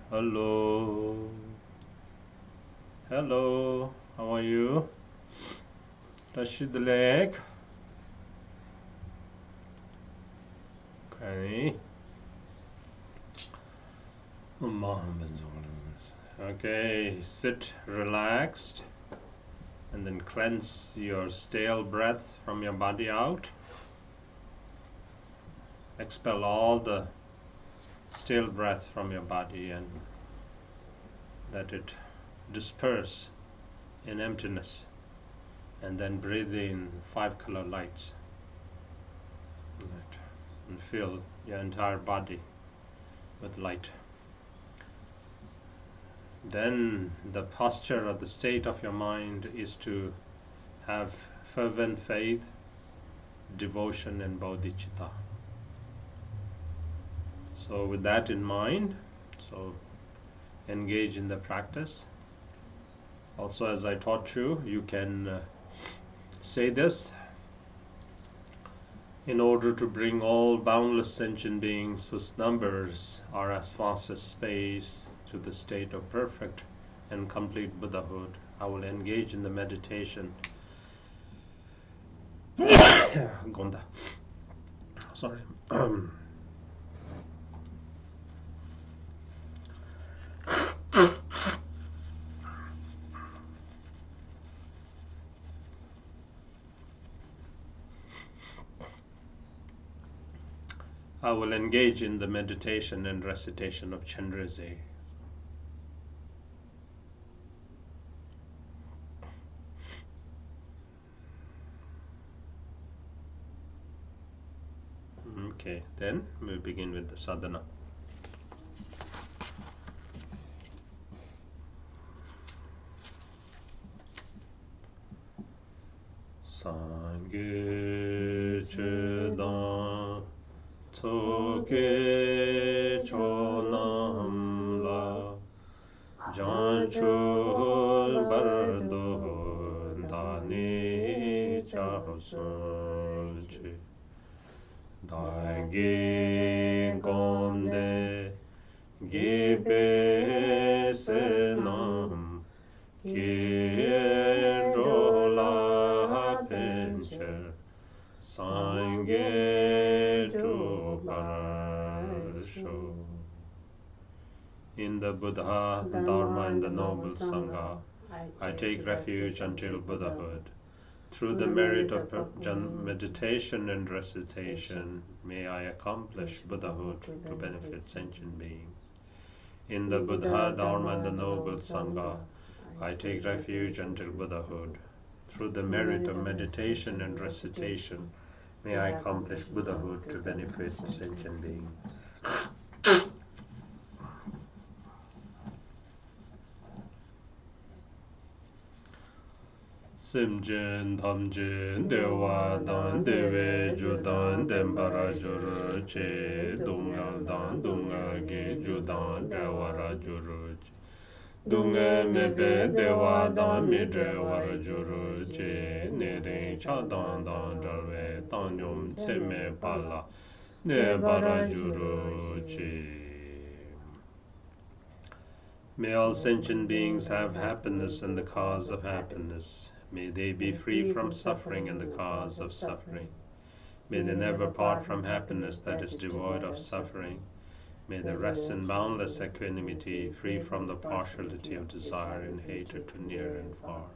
Hello. Hello. How are you? Touch the leg. Okay. Okay. Sit relaxed. And then cleanse your stale breath from your body out. Expel all the stale breath from your body and let it disperse in emptiness. And then breathe in 5 color lights. Right. And fill your entire body with light. Then the posture or the state of your mind is to have fervent faith, devotion, and bodhicitta. So with that in mind, so engage in the practice. Also, as I taught you, you can say this: in order to bring all boundless sentient beings whose numbers are as vast as space to the state of perfect and complete Buddhahood, I will engage in the meditation. Gonda. Sorry. I will engage in the meditation and recitation of Chenrezik. Okay, then we begin with the sadhana. Sangye chedan Tsoke chonam la Jancho bardo dani chasunchi Dagi gomde gibe senam Kirola pencher Sangye tu parasho. In the Buddha, Dharma, and the Noble Sangha, I take refuge until Buddhahood. Through the merit of meditation and recitation, may I accomplish Buddhahood to benefit sentient beings. In the Buddha, Dharma, and the Noble Sangha, I take refuge until Buddhahood. Through the merit of meditation and recitation, may I accomplish Buddhahood to benefit sentient beings. Simjen, Tamjen, Dewa Dan, Dewe Judan, Dembara Juru Che, Dungal Dan, Dungal Ge, Judan, Dewara Juru Che. Dunga Mebe, Dewa Dan, Midre Wara Juru Che, Nere Cha Dan Dan Jarwe, Tanyum Tseme Pala, Nebara Juru Che. May all sentient beings have happiness and the cause of happiness. May they be free from suffering and the cause of suffering. May they never part from happiness that is devoid of suffering. May they rest in boundless equanimity, free from the partiality of desire and hatred to near and far.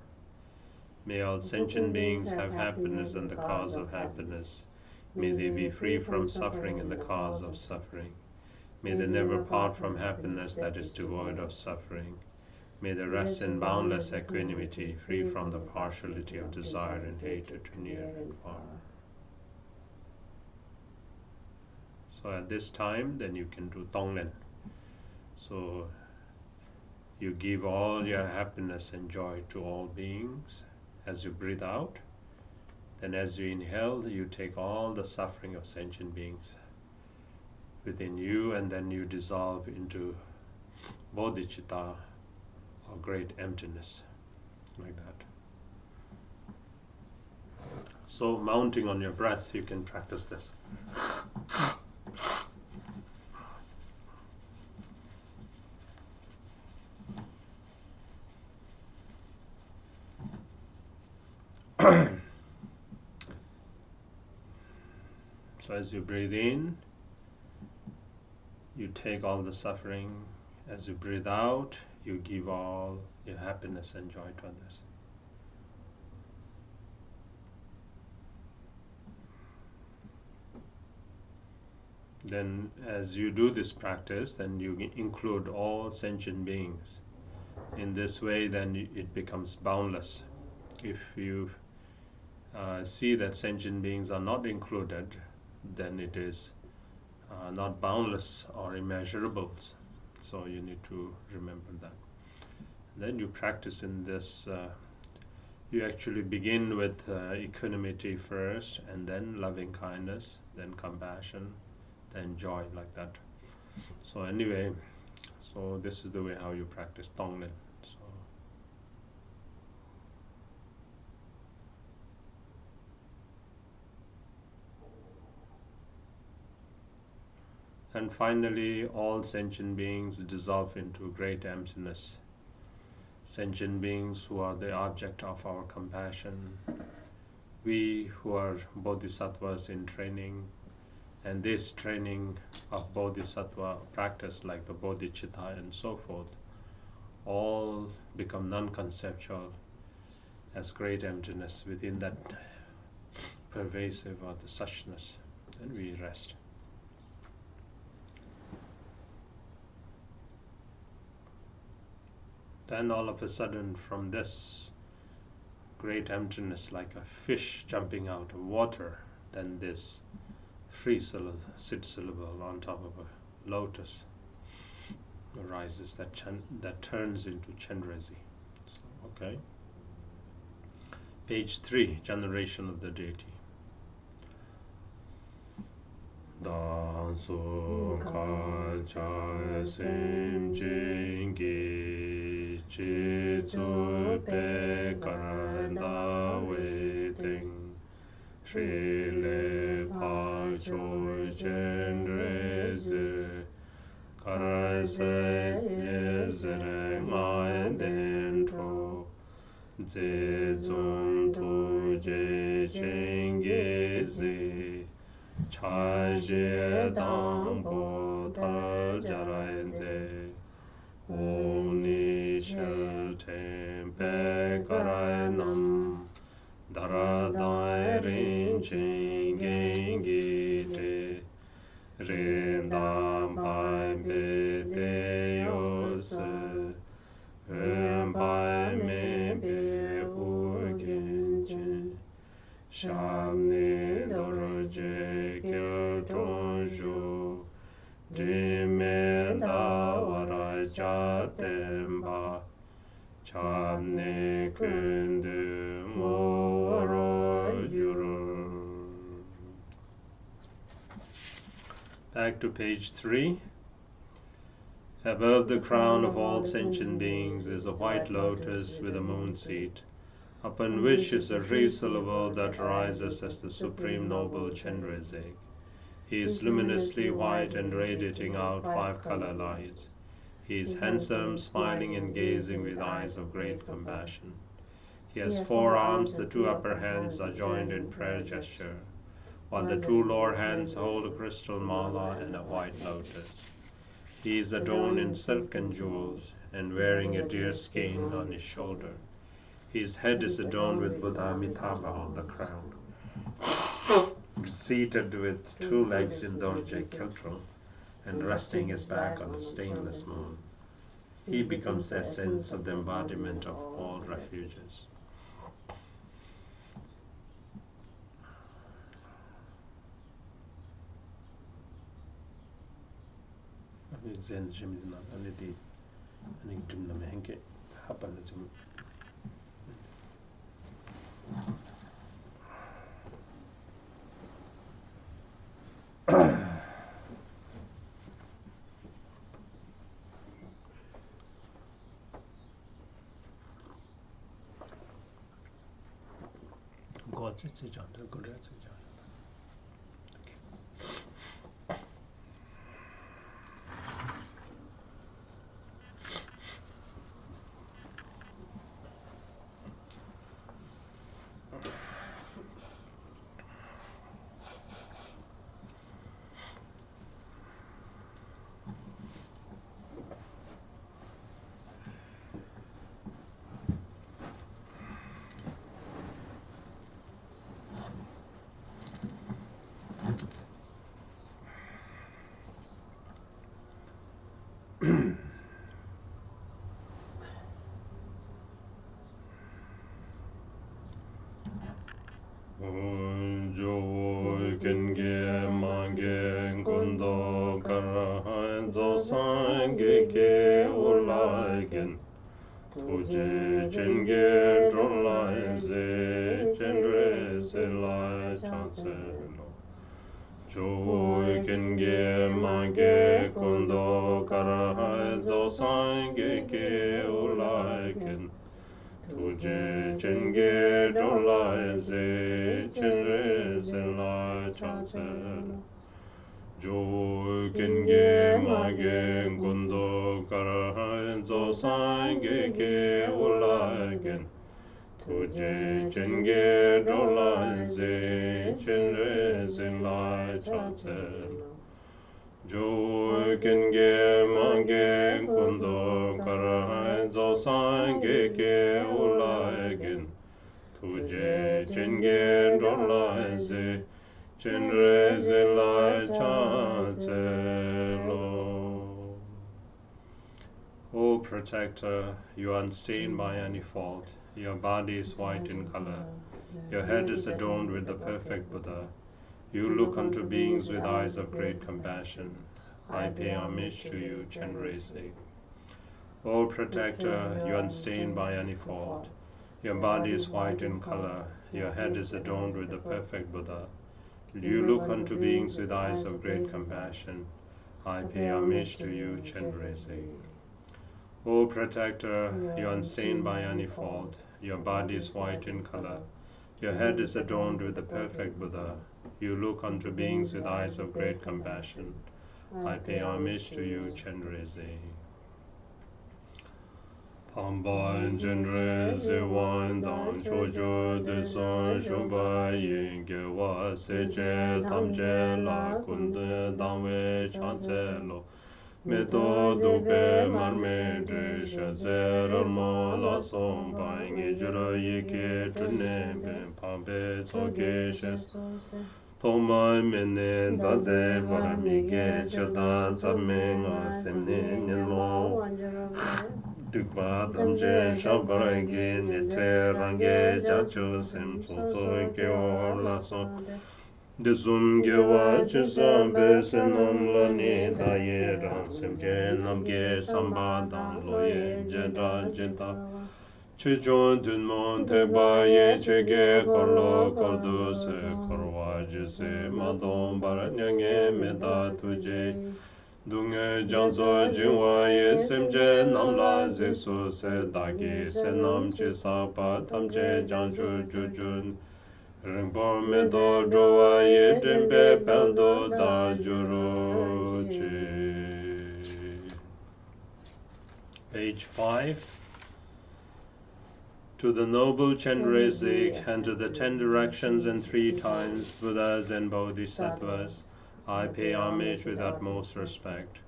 May all sentient beings have happiness and the cause of happiness. May they be free from suffering and the cause of suffering. May they never part from happiness that is devoid of suffering. May they rest in boundless equanimity, free from the partiality of desire and hatred to near and far. So at this time, then you can do Tonglen. So you give all your happiness and joy to all beings as you breathe out. Then as you inhale, you take all the suffering of sentient beings within you, and then you dissolve into bodhicitta, or great emptiness, like that. So mounting on your breath, you can practice this. So as you breathe in, you take all the suffering. As you breathe out, you give all your happiness and joy to others. Then as you do this practice, then you include all sentient beings. In this way, then it becomes boundless. If you see that sentient beings are not included, then it is not boundless or immeasurable. So you need to remember that. Then you practice in this. You actually begin with equanimity first, and then loving kindness, then compassion, then joy, like that. So anyway, so this is the way how you practice Tonglen. So and finally, all sentient beings dissolve into great emptiness. Sentient beings who are the object of our compassion, we who are bodhisattvas in training, and this training of bodhisattva practice like the bodhicitta and so forth, all become non-conceptual as great emptiness within that pervasive or the suchness. Then we rest. Then all of a sudden, from this great emptiness, like a fish jumping out of water, then this sit syllable on top of a lotus arises that turns into Chenrezik. So, okay. Page 3, Generation of the Deity. Dan su ka cha sim jingi chi tsu pe karanda we ting Shri le pa cho chen re zi kar se ye zire ngai den tro zi zum tu je chen ge zi cha je dang po tar jarai zi om ni shil ten pe karai nam Dara dai rin chen gengi te rin dam pai pe te yo se rin pai me pe u gen chen sham ni dor je kil tron ju di me da wara cha tem ba cham ne kundu moro juru. Back to page 3. Above the crown of all sentient beings is a white lotus with a moon seat, upon which is a re-syllable that rises as the supreme noble Chenrezik. He is luminously white and radiating out 5 color lights. He is handsome, smiling and gazing with eyes of great compassion. He has 4 arms, the 2 upper hands are joined in prayer gesture, while the 2 lower hands hold a crystal mala and a white lotus. He is adorned in silk and jewels, and wearing a deer skin on his shoulder. His head is adorned with Buddha Amitabha on the crown. Seated with 2 legs in Dorje Kiltro, and resting his back on a stainless moon. He becomes the essence of the embodiment of all refuges. Zen Jimina, Anidi, and Dimna Menke, Hapanism. God's it's a janda, good as a janda. Olagen Tuje Chenge Drolai Ze Chenrezik Lai Chanselo Joy Kenge Mange Kondo Karahai Zosange Ke Olagen Tuje Chenge Drolai Ze Chenrezik Lai Chanselo Joy Kenge Mange Kondo Karahai Zosange Ke Olagen Tuje Chenge Drolai Ze Chenrezik Lai Chanselo Joy Kenge Mange Kondo Karahai Zosange Ke Olagen Tuje Chenge Drolai Ze Chenrezik Lai Chanselo. O Protector, you are unstained by any fault. Your body is white in color. Your head is adorned with the perfect Buddha. You look unto beings with eyes of great compassion. I pay homage to you, Chenrezik. O Protector, you are unstained by any fault. Your body is white in color. Your head is adorned with the perfect Buddha. You look unto beings with eyes of great compassion. I pay homage to you, Chenrezik. O Protector, you are unstained by any fault. Your body is white in color. Your head is adorned with the perfect Buddha. You look unto beings with eyes of great compassion. I pay homage to you, Chenrezik. Pambain Chenrezik wine dang chojo de son shumba yin ge wa se che tam che la kunde dang we chanse lo me to du pe mar me dre sha ze ral mo la song ba nge juro ye ke trne ben pam pe so ke shes Toma mene da de var mi ge chodan zam me nga sem ne nyen mo Dukpa damje shabarangi nitwe rangi jacho sem soso ke or la son de zum ge wa chisam be senam la ni da ye ran sem je nam ge samba dam lo ye je da jeta chi jon dun mon te ba ye che ge korlo kordu se korwa je se ma dom bar nyange me da tuje Dunge janso jinwa ye semje namla zesu se dagi se nam chi sapa tamche janchu jujun Ringpo me do drowa ye dimbe pendo da juru chi. Page 5. To the noble Chenrezik and to the 10 directions and 3 times Buddhas and Bodhisattvas, I pay homage with utmost respect.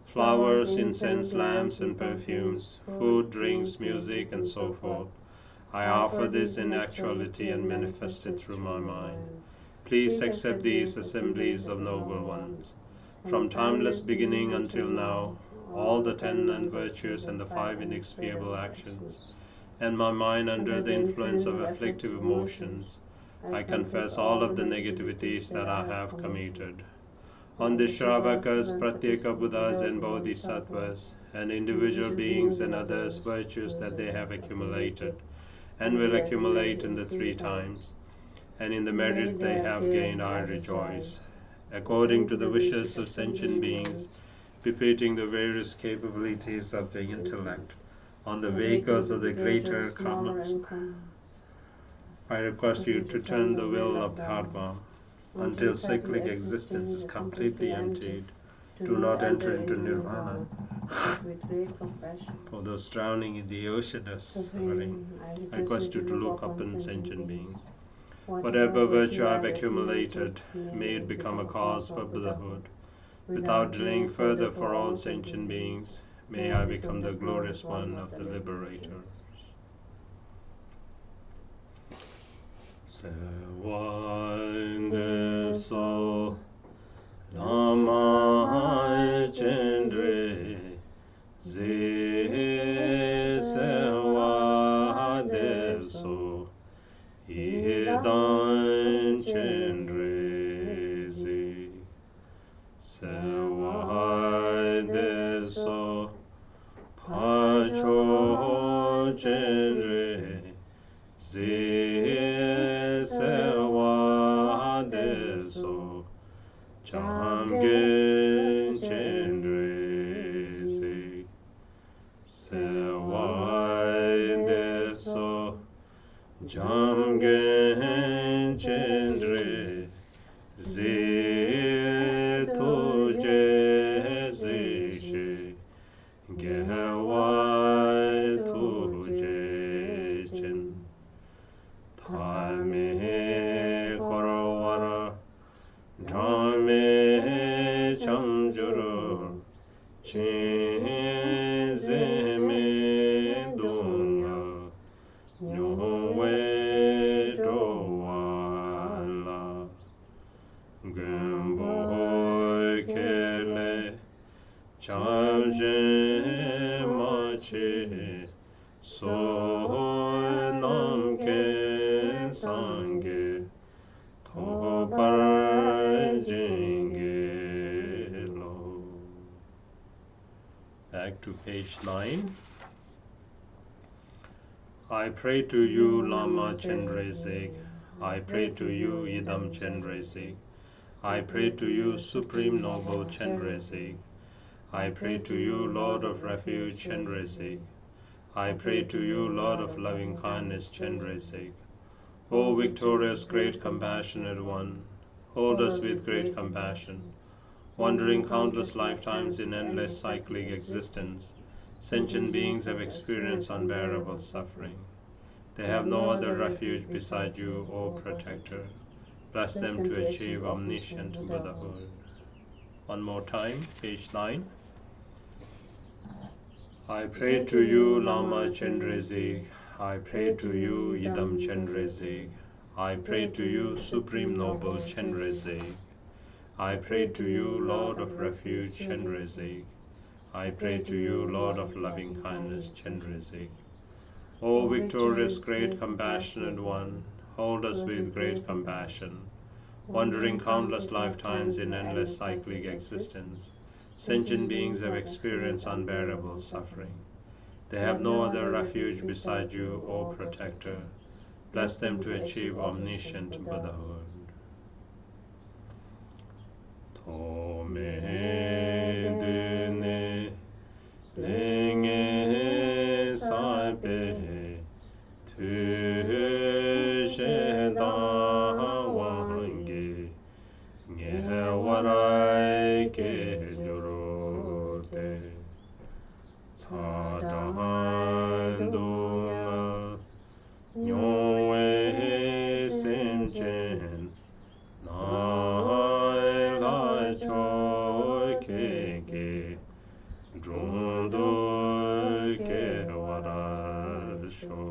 Flowers, incense, lamps, and perfumes, food, drinks, music, and so forth. I offer this in actuality and manifest it through my mind. Please accept these assemblies of noble ones. From timeless beginning until now, all the 10 non-virtues and the 5 inexpiable actions, and my mind under the influence of afflictive emotions, I confess all of the negativities that I have committed. On the Shravakas, Pratyeka Buddhas and Bodhisattvas, and individual beings and others' virtues that they have accumulated, and will accumulate in the 3 times, and in the merit they have gained I rejoice, according to the wishes of sentient beings, befitting the various capabilities of the intellect, on the vehicles of the greater commons. I request you to turn the will of Dharma until cyclic existence is completely emptied. Do not enter into nirvana. For those drowning in the ocean of suffering, I request you to look upon sentient beings. Whatever virtue I have accumulated, may it become a cause for Buddhahood. Without delaying further for all sentient beings, may I become the glorious one of the liberators. Sewande so Lama Chendri Zi Sewade so Idan Chendri Zi Sewade so cho chenre zi se wa de so cham gen chenre se wa de so cham gen chenre zi tu je zi shi ge wa tu je chen ta me koro wara dra me cham juro chen ze me dunga nyo we do wa la Gumbo kele chamje machi sonam ke sange topar jingelo. Back to page 9. I pray to you, Lama Chenrezik. I pray to you, Idam Chenrezik. I pray to you, Supreme Noble Chenrezik. I pray to you, Lord of Refuge Chenrezik. I pray to you, Lord of Loving Kindness Chenrezik. O victorious, great, compassionate one, hold us with great compassion. Wandering countless lifetimes in endless cyclic existence, sentient beings have experienced unbearable suffering. They have no other refuge beside you, O Protector. Bless them to achieve omniscient Buddhahood. One more time, page 9. I pray to you, Lama Chenrezik. I pray to you, Idam Chenrezik. I pray to you, Supreme Noble Chenrezik. I pray to you, Lord of Refuge Chenrezik. I pray to you, Lord of Loving Kindness Chenrezik. O victorious, great, compassionate one, hold us with great compassion. Wandering countless lifetimes in endless cyclic existence, sentient beings have experienced unbearable suffering. They have no other refuge beside you, O Protector. Bless them to achieve omniscient Buddhahood. Tome dune lenge saipe tu shedan wange Nye warai ke jurote Tsadan dunga Nyongwe simchen Nai lai choi ke Drundu ke warasho.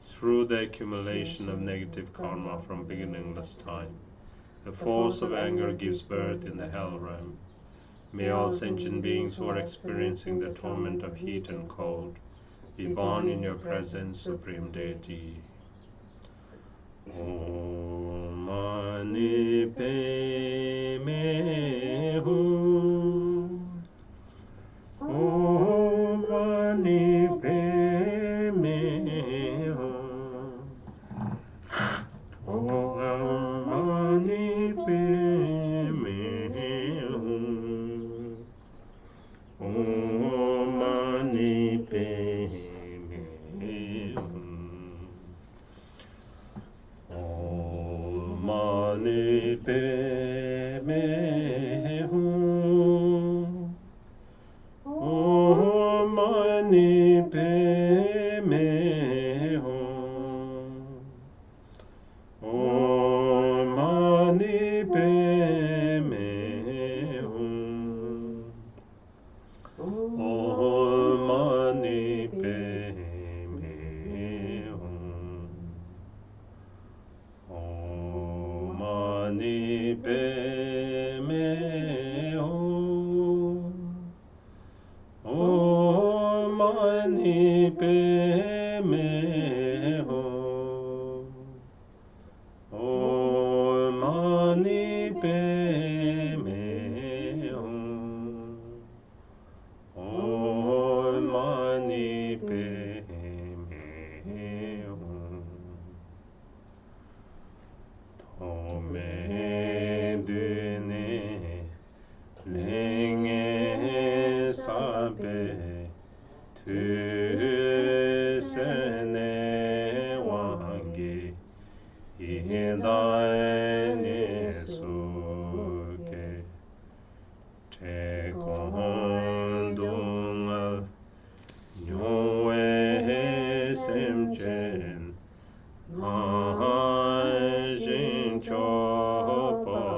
Through the accumulation of negative karma from beginningless time, the force of anger gives birth in the hell realm. May all sentient beings who are experiencing the torment of heat and cold be born in your presence, Supreme Deity. Om Mani Padme Hum. Om Mani Padme Hum. Om Mani Padme Hum. Om Mani Padme Hum. Om Mani Padme Hum. Om Mani Padme Hum. Om Mani Padme Hum. Om Mani Padme Hum. Om Mani Padme Hum. Om Mani Padme Hum. Om Mani Padme Hum. Om be tu se ne wangi hidai ni suke te kondunga nyoe semchen Jin chopota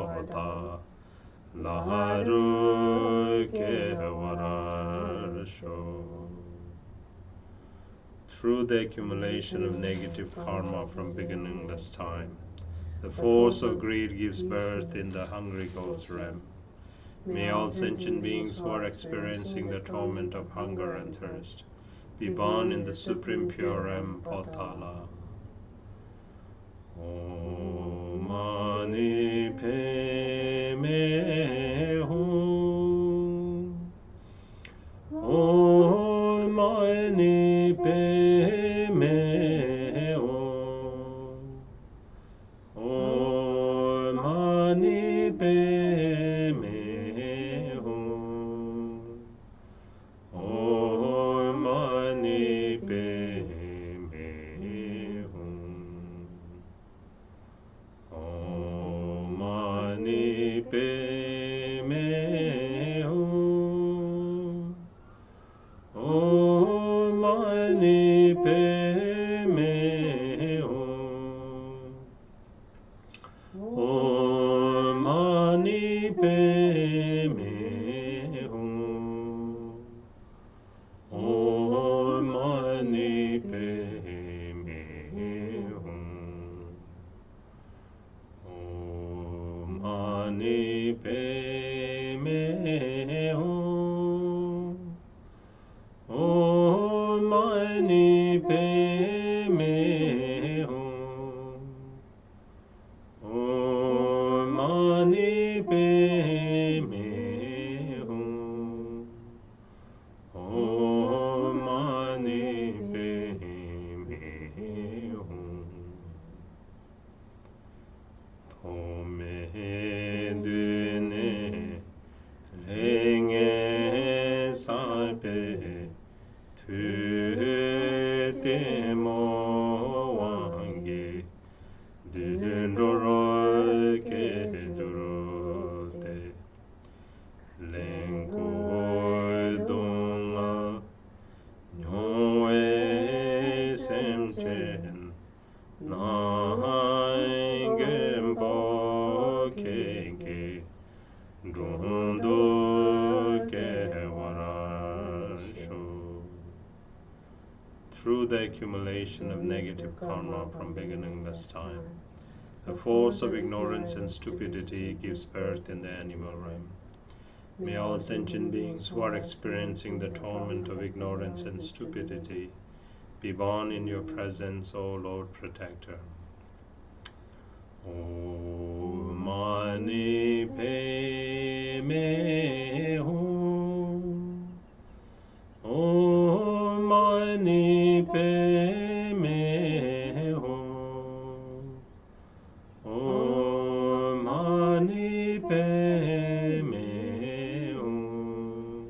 laharu kevarasho. Through the accumulation of negative karma from beginningless time, the force of greed gives birth in the hungry ghost realm. May all sentient beings who are experiencing the torment of hunger and thirst be born in the supreme pure realm Potala. Om Mani Padme Hum. Om Mani Padme Hum. Om Mani Padme Hum. Om Mani Padme Hum. Om Mani Padme Hum. Om Mani Padme Hum. Om Mani Padme Hum. Om Mani Padme Hum. Om Mani Padme Hum. Om Mani Padme Hum. Om Mani Padme Hum. Om Mani Padme Hum. Tome dune renge saipe tu te mo wange dindoro ke jurote lenko donga nyoe semchen Khenpo keke dundu kevarasho. Through the accumulation of negative karma from beginningless time, the force of ignorance and stupidity gives birth in the animal realm. May all sentient beings who are experiencing the torment of ignorance and stupidity be born in your presence, O Lord Protector. Om Mani Padme Hum. Om Mani Padme Hum. Om Mani Padme Hum.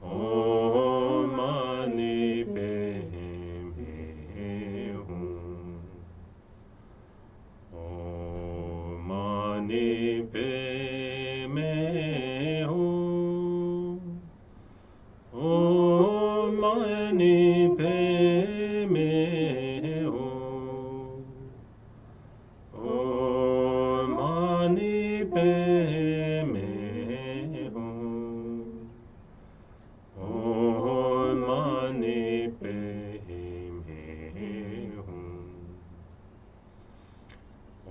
Om Mani Padme Hum. Om Mani Padme Hum. Om Mani Padme Hum. Om Mani Padme Hum. Om Mani Padme Hum.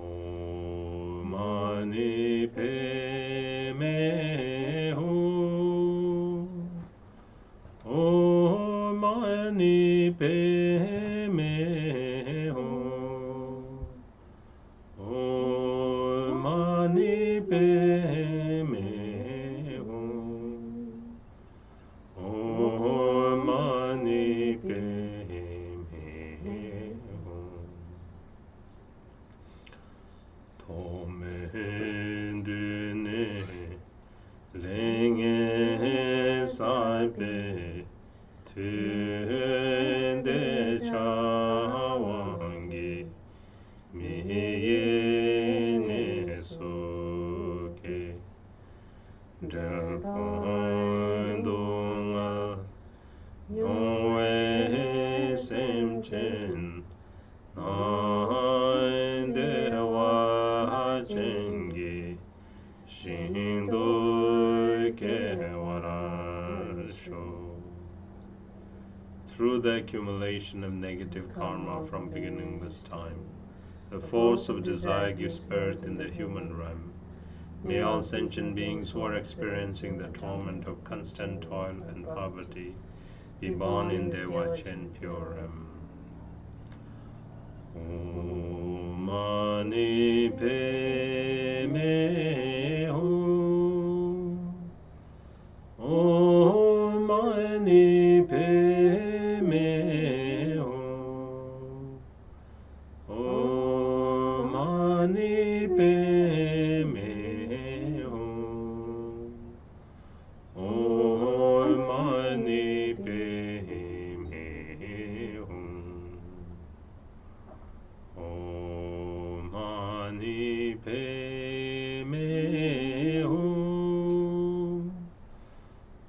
Om Mani Padme Hum. Om Mani Padme Hum. Om Mani Padme Hum. Om Mani Padme Hum. Tome dune lenge sai be tunde chawangi miyene soke drapandunga yongwe semchen nande wachengi shindo ke warasho. Through the accumulation of negative karma from beginningless time, the force of desire gives birth in the human realm. May all sentient beings who are experiencing the torment of constant toil and poverty be born in Devachen Puram. Om Mani Padme Hum. Om Mani Padme Hum. Om Mani Padme Hum. Om Mani Padme Hum. Om Mani Padme Hum.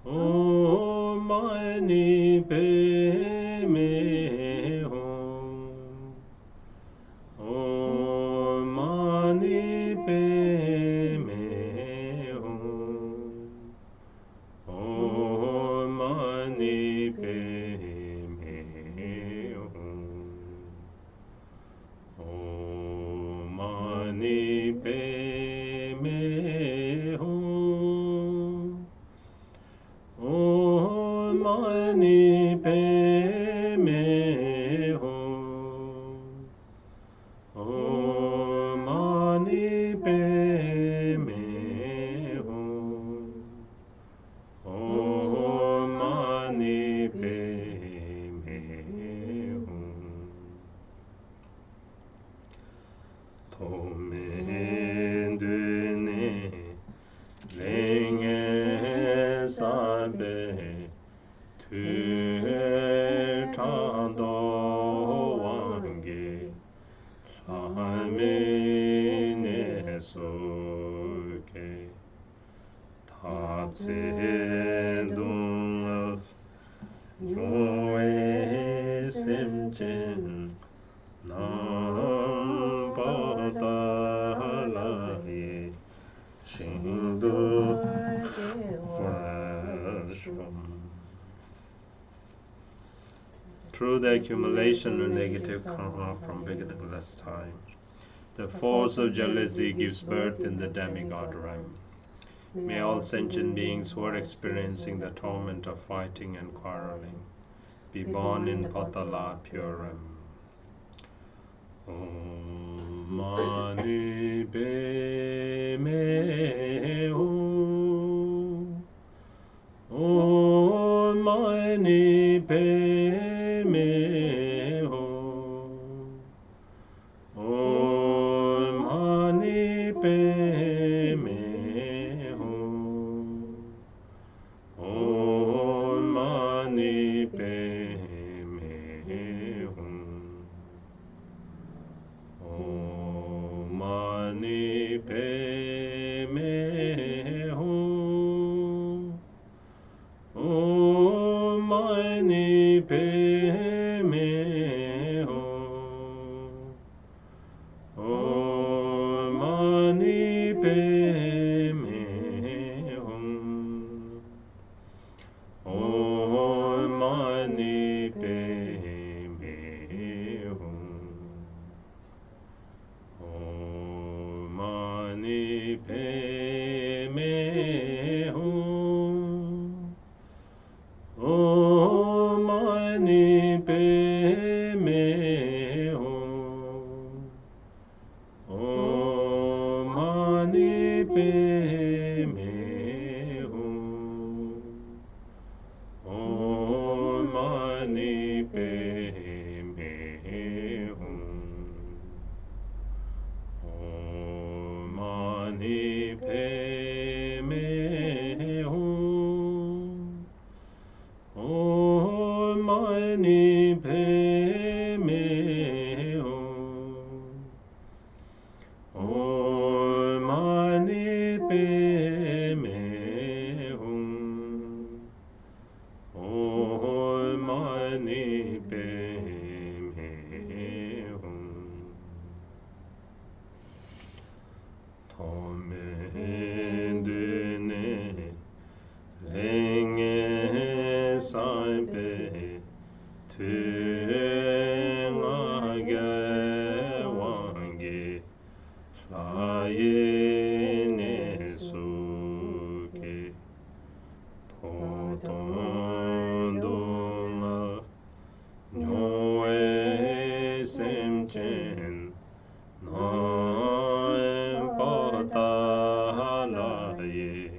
Om Mani Padme Hum. Om Mani Padme Hum. Om Mani Padme Hum. Om Mani Padme Hum. Om Mani Padme Hum. Om Mani Padme Hum. Om Mani Padme Hum. Tomen dune lenge sabe tuer tando wange lamine soke tapse dung yoe simchen nam patalaye shindu washam. Through the accumulation of negative karma from beginningless time, the force of jealousy gives birth in the demigod realm. May all sentient beings who are experiencing the torment of fighting and quarreling be born in Patala Puram. Om Mani Padme Hum. Om Mani Padme Hum. Om Mani Padme Hum. Om Mani Padme Hum. Om Mani Padme Hum. Om Mani Padme Hum. Om Mani Padme Hum. Om Mani Padme Hum. Om Mani Padme Hum. Om Mani Padme Hum. Om Mani Padme Hum. Om Mani Padme Hum. Om Mani Padme Hum. Sai Pe Tu Ngage Wangi La Ye Ne Suki Po Ton Dunga Nyoe Sem Chen Na Pa Ta La Ye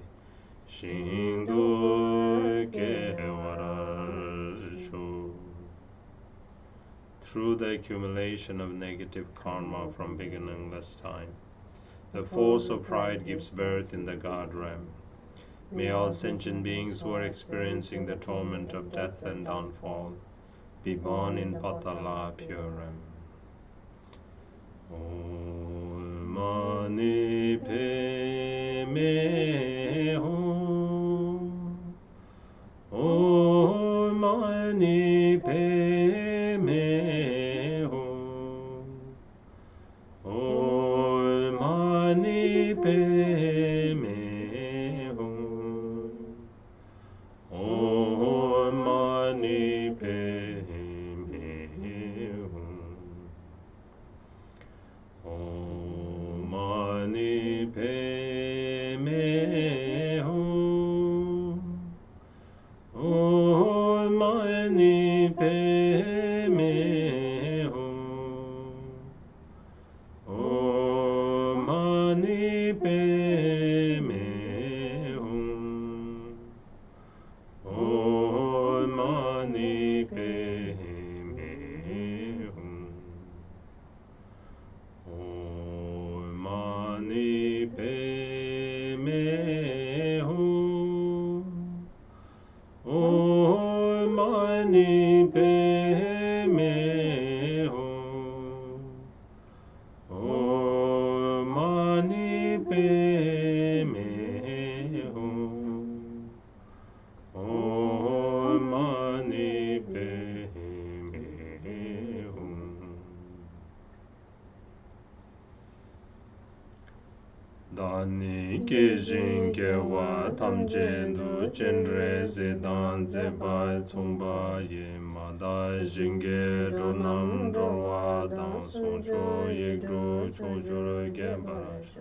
Shin Du Ke Waral Shu. Through the accumulation of negative karma from beginningless time, the force of pride gives birth in the God realm. May all sentient beings who are experiencing the torment of death and downfall be born in Patala Puram. Om Mani Padme Hum. Om Mani Padme Hum. Om Mani Padme Hum. Om Mani Padme Hum. Om Mani Padme Hum. Om Mani Padme Hum. Om Mani Padme Hum. Om Mani Padme Hum. Om Mani Padme Hum. Om Mani Padme Hum. Om Mani Padme Hum. Om Mani Padme Hum. Dani Kijin Kewa Tamjen Du Chenrezik Ba Tsungba Ye Mada Jinge Ronam Jorwa Dan Soncho Yegro Chojuro Gembarash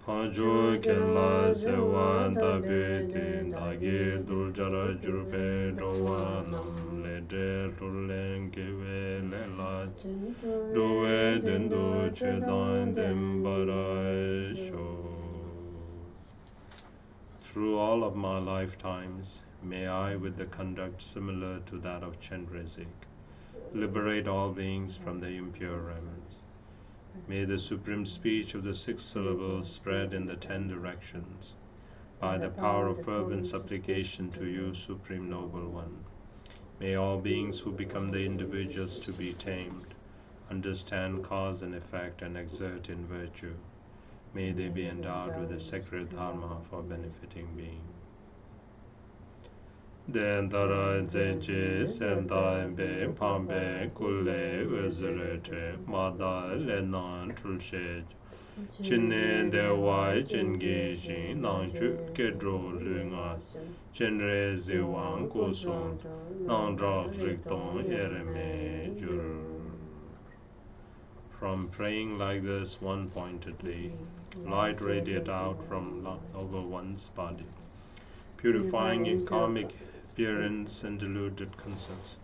Panjo Kela Sewa Dabe Te Dagi Durjara Jurpe Dowa Nam Lede Lulen Kewe Lela Dowe Dendo Chedan Dembara Sho. Through all of my lifetimes, may I, with the conduct similar to that of Chenrezik, liberate all beings from the impure realms. May the supreme speech of the 6 syllables spread in the 10 directions, by the power of fervent supplication to you, Supreme Noble One. May all beings who become the individuals to be tamed, understand cause and effect, and exert in virtue. May they be endowed with the sacred dharma for benefiting being. Dendara Zeche Sendai Be Pambe Kule Uzurete Mada Lenan Tulshej Chinen Dewai Chengi Shin Nangchu Kedro Lungas Chenrezik Wang Kusung Nangdra Rikton Ereme Jur. From praying like this one pointedly, light radiate out from over one's body, purifying in karmic appearance and deluded concepts.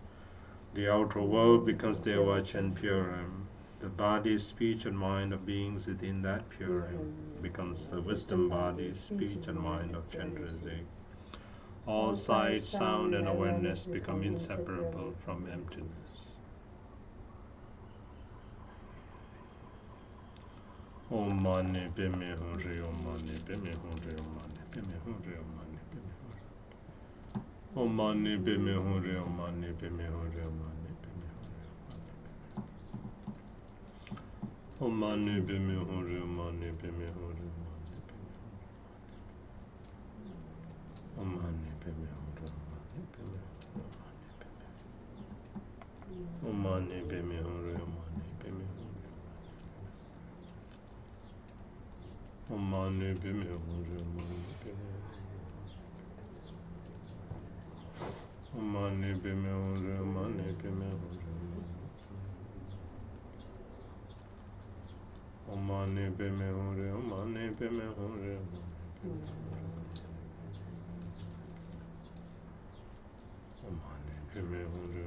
The outer world becomes Devach and Puram. The body, speech, and mind of beings within that Puram becomes the wisdom body, speech, and mind of Chenrezik. All sight, sound, and awareness become inseparable from emptiness. Om Mani Padme Hum Re, Om Mani Padme Hum Re, Om Mani Padme Hum Re, Om Mani Padme Hum Re, Om Mani Padme Hum Re, Om Mani Padme Hum Re, Om Mani Padme Hum Re, Om Mani Padme Hum Re, Om Mani Padme Hum Re, Om Mani Padme Hum Re, Mani Bime Hore, Mani Bime Hore, Mani Bime Hore, Mani Bime Hore, Mani Bime Hore,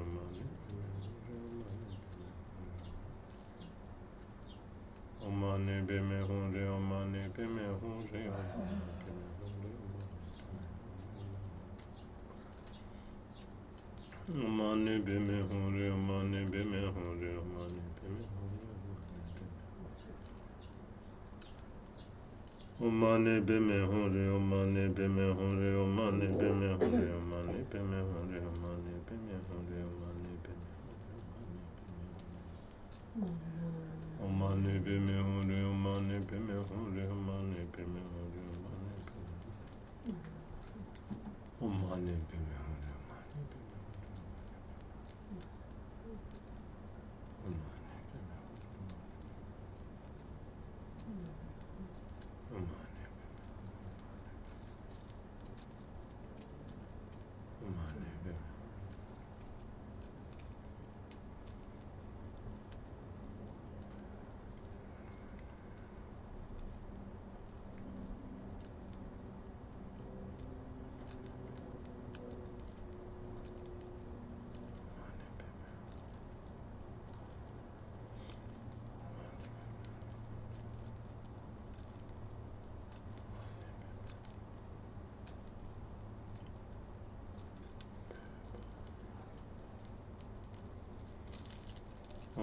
Mani Bime Hore, Mani Bime Hore, Mani Bime Hore, Mani Bime Hore, Mani Bime Hore, Mani Bime Hore, Mani Bime Hore, Mani Bime Hore, Mani Bime Hore, Mani Bime Hore, Mani Bime Mani Bime Hore, Mani Bime Hore, Mani Bime Hore,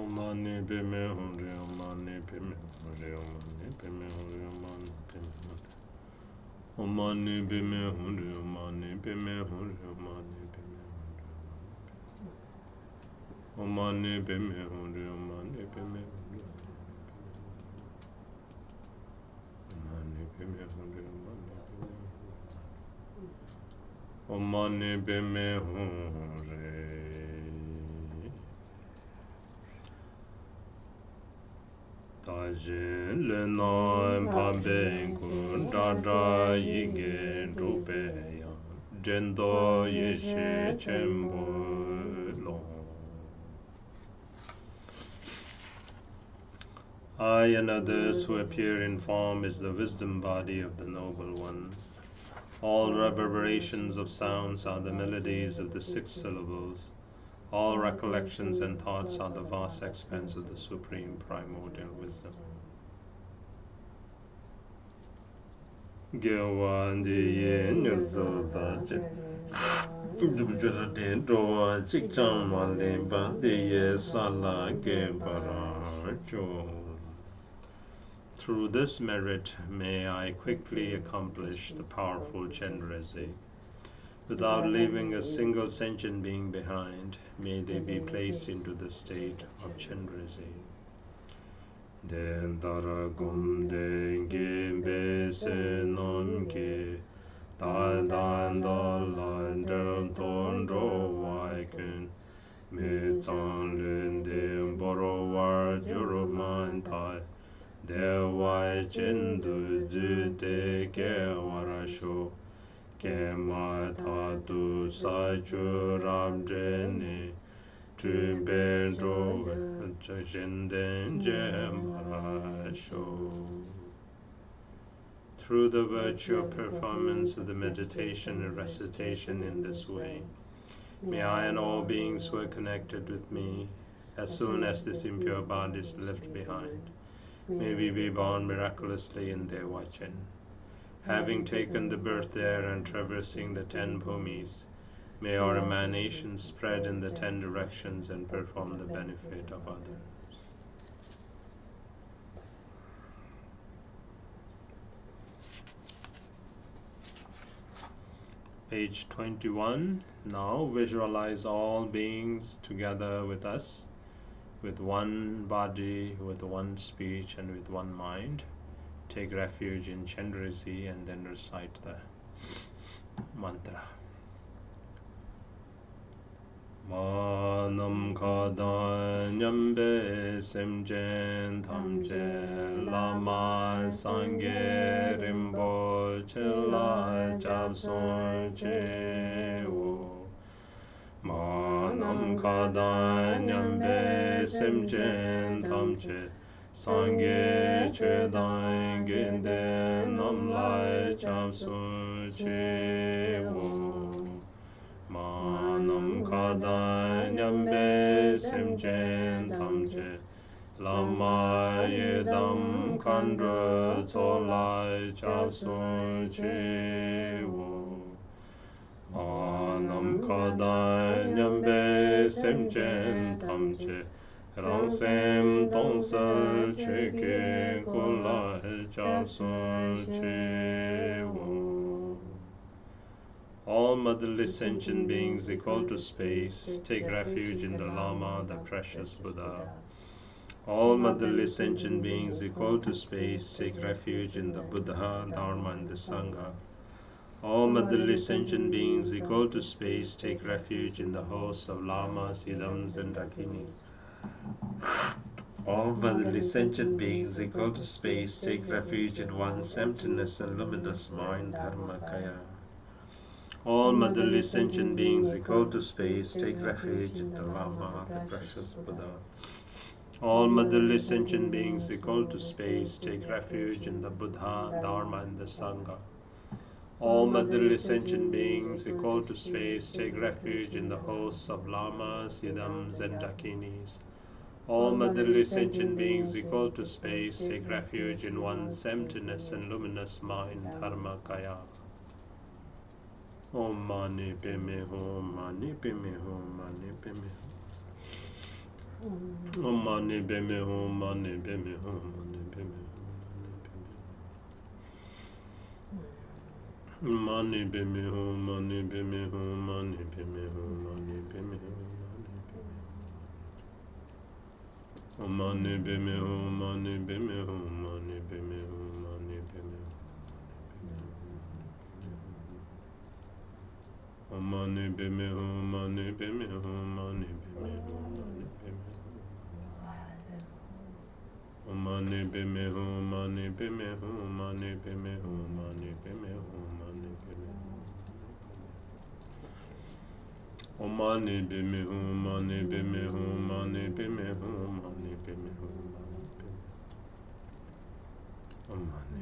Mani Bime Hore, Mani Bime Hore, Mani Bime Hore, Mani Bime Hore, Mani Bime Hore, Mani Bime Hore, Mani Bime Hore, Mani Bime Hore, Mani Bime Hore. Tajin le nan pambe kun dada yige drupe ya jendo yeshe chembo long. I and others who appear in form is the wisdom body of the Noble One. All reverberations of sounds are the melodies of the 6 syllables. All recollections and thoughts are the vast expanse of the supreme primordial wisdom. Gewandi yen yurdo daje Dubjura den doa chikchan malimba Deye sala gebara cho. Through this merit may I quickly accomplish the powerful Chenrezik. Without leaving a single sentient being behind, may they be placed into the state of Chenrezik. Den daragum den gembe se non ke da dan da lan den ton ro wai kun me zang lun den boro war juro man tai de wai chen du ju de ke wara sho ke ma ta tu sa chu ram je ne through the virtue of performance of the meditation and recitation in this way, may I and all beings who are connected with me, as soon as this impure body is left behind, may we be born miraculously in their Vachen. Having taken the birth there and traversing the 10 bhumis, may our emanations spread in the 10 directions and perform the benefit of others. Page 21. Now visualize all beings together with us, with one body, with one speech, and with one mind. Take refuge in Chenrezik and then recite the mantra. Manam kada nyambe semjen thamje lama sangye rimbo chela chapson che o kada nyambe semchen tamche sangye che dang gende nam lai chap su che wo manam kada nyambe semchen tamche lama yedam kandra tsolai chap su che wo manam kada nyambe semchen tamche rang sem tong sal che ke kulai chap su che wo. All motherless sentient beings equal to space take refuge in the Lama, the precious Buddha. All motherless sentient beings equal to space take refuge in the Buddha, Dharma, and the Sangha. All motherless sentient beings equal to space take refuge in the hosts of lamas, idams, and dakinis. All motherless sentient beings equal to space take refuge in one's emptiness and luminous mind, Dharmakaya. All motherless sentient beings equal to space take refuge in the Lama, the precious Buddha. All motherless sentient beings equal to space take refuge in the Buddha, Dharma, and the Sangha. All motherless sentient beings equal to space take refuge in the hosts of lamas, idams, and dakinis. All motherless sentient beings equal to space take refuge in one's emptiness and luminous mind, Dharmakaya. Om Mani Padme Hum, Mani Padme Hum, Mani Padme Hum. Om Mani Padme Hum, Mani Padme Hum, Mani Padme Hum. Mani Padme Hum, Mani Padme Hum, Mani Padme Hum, Mani Padme Hum. Om Mani Padme Hum, Mani Padme Hum, Mani Padme Hum, Mani Padme Hum. Om Mani Padme Hum, Mani Padme Hum, Mani Padme Hum, Mani Padme Hum. Om Mani Padme Hum, Mani Padme Hum, Mani Padme Hum, Mani Padme Hum, Mani Padme Hum. Om Mani Padme Hum, Mani Padme Hum, Mani Padme Hum, Mani Padme Hum, Mani Padme Hum. Om Mani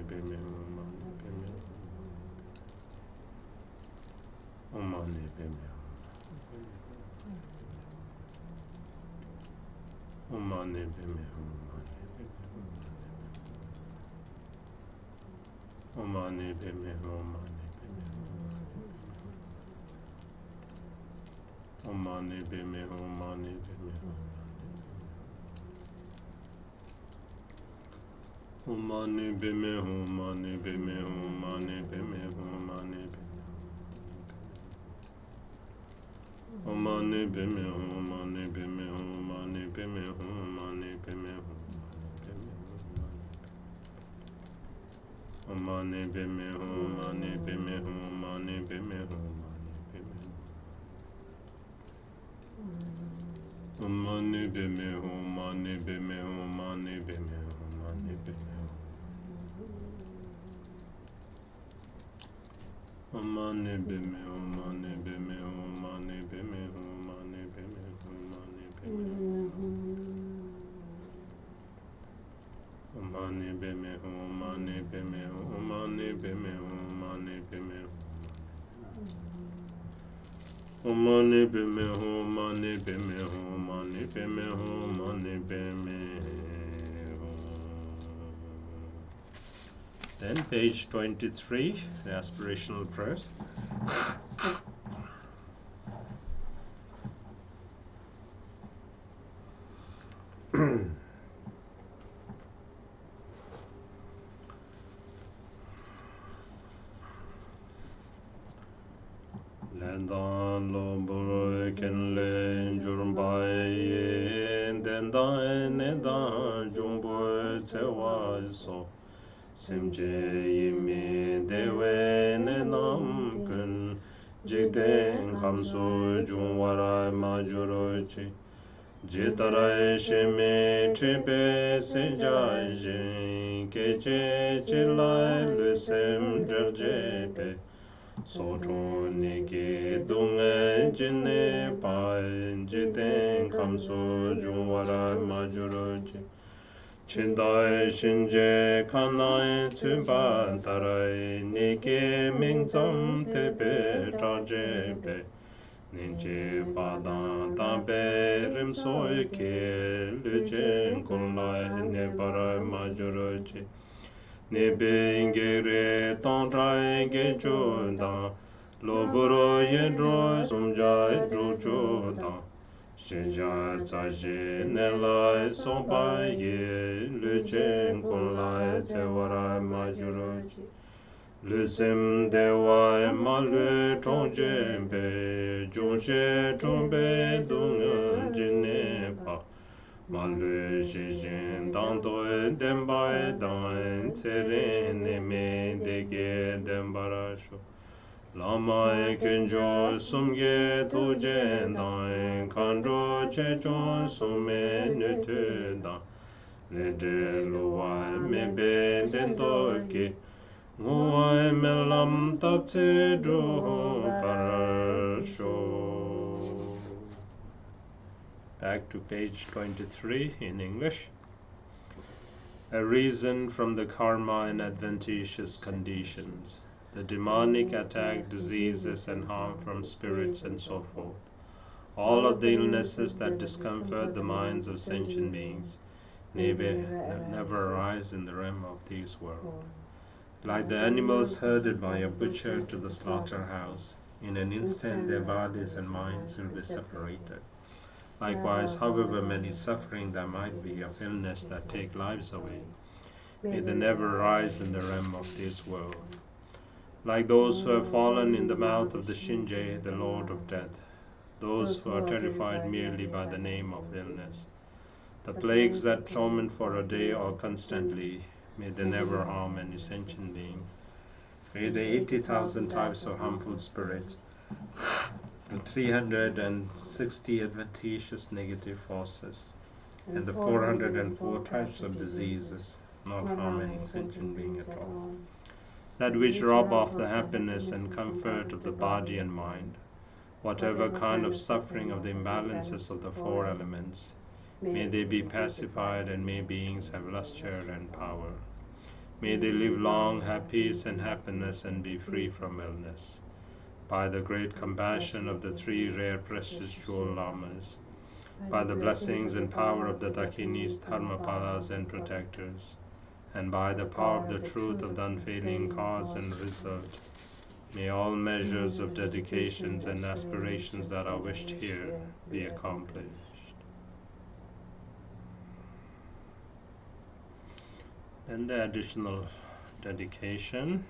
Padme Hum, Mani Padme Hum, Mani Padme Hum. Om Mani Padme Hum. Om Mani Padme Hum, Mani Padme Hum. Om Mani Padme Hum, Mani Padme Hum. Om Mani Padme Hum, Mani Padme Hum. Om Mani Padme Hum, Mani Padme Hum, Mani Padme Hum, Mani Padme Hum. Om Mani Padme Hum, Mani Padme Hum, Mani Padme Hum, Mani Padme Hum. Om Mani Padme Hum, Mani Padme Hum, Mani Padme Hum, Mani Padme Hum. Om Mani Padme Hum, Mani Padme Hum, Mani Padme Hum, Mani Padme Hum. Om Mani Padme Hum, Mani Padme Hum, Mani Padme Hum, Mani Padme Hum, Mani Padme Hum. Om Mani Padme Hum, Mani Padme Hum, Mani Padme Hum, Mani Padme Hum. Om Mani Padme Hum, Mani Padme Hum, Mani Padme Hum, Mani Padme Hum. Then page 23, the aspirational prayers. Lendan lo buru ken le jurbai den dan ne dan jumbo tsewa so simje yimi dewe ne nam kun jikden kamsu jungwara majurochi jitarai shime tripe senjaji keche chilai lusem drjepe Soto niki dunga jine pa jiten kamso jungwara majuroji Chindai shinje kanai tsuban tarai nike mingzam tepe trajepe Ninje padan tampe rimsoi ke lujen kunlai ne parai majuroji Nebe ingere tantrai gejodan Loboro yendro sumjai drojodan Shija tsaji nelai sompai ye lujen kunlai tewara majuroji Lusim dewa ma lu chongjembe jonshe chombe dunga jinepa ma lu shijin danto dembai dan tsere me dege dembarasho Lama kunjo sumge tojen dan kanjo chechon sume nutu dan Lede luwa mebe dendoki Nguai melam tapse do parasho. Back to page 23 in English. A reason from the karma and adventitious conditions. The demonic attack, diseases and harm from spirits and so forth. All of the illnesses that discomfort the minds of sentient beings never arise in the realm of this world. Like the animals herded by a butcher to the slaughterhouse, in an instant their bodies and minds will be separated. Likewise, however many suffering there might be of illness that take lives away, may they never rise in the realm of this world. Like those who have fallen in the mouth of the Shinje, the Lord of Death, those who are terrified merely by the name of illness, the plagues that torment for a day or constantly, may they never harm any sentient being. May the 80,000 types of harmful spirits, the 360 adventitious negative forces, and the 404 types of diseases not harm any sentient being at all. That which rob off the happiness and comfort of the body and mind, whatever kind of suffering of the imbalances of the four elements, may they be pacified and may beings have lustre and power. May they live long, have peace and happiness and be free from illness. By the great compassion of the three rare precious jewel lamas, by the blessings and power of the Dakinis, Dharmapalas and protectors, and by the power of the truth of the unfailing cause and result, may all measures of dedications and aspirations that are wished here be accomplished. Then the additional dedication.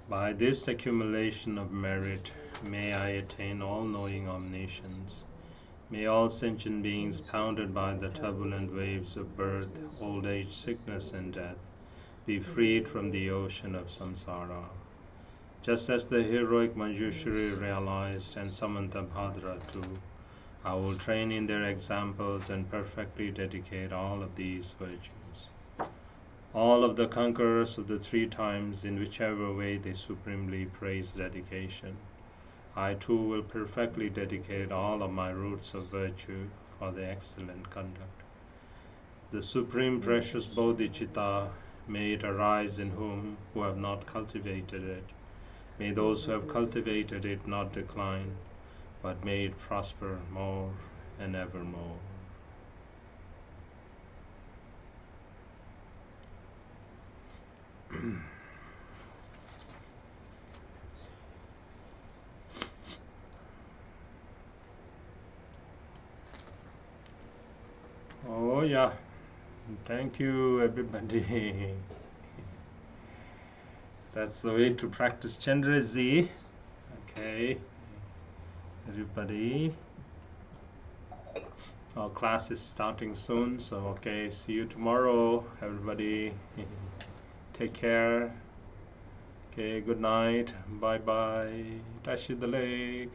By this accumulation of merit, may I attain all-knowing omniscience. May all sentient beings pounded by the turbulent waves of birth, old age, sickness, and death be freed from the ocean of samsara. Just as the heroic Manjushri realized and Samantabhadra too, I will train in their examples and perfectly dedicate all of these virtues. All of the conquerors of the three times, in whichever way they supremely praise dedication, I too will perfectly dedicate all of my roots of virtue for the excellent conduct. The supreme precious bodhicitta, may it arise in whom who have not cultivated it. May those who have cultivated it not decline, but may it prosper more and evermore. Oh yeah, thank you everybody. That's the way to practice Chenrezik. Okay, everybody. Our class is starting soon, so okay, see you tomorrow, everybody. Take care. Okay, good night. Bye bye. Tashi the lake.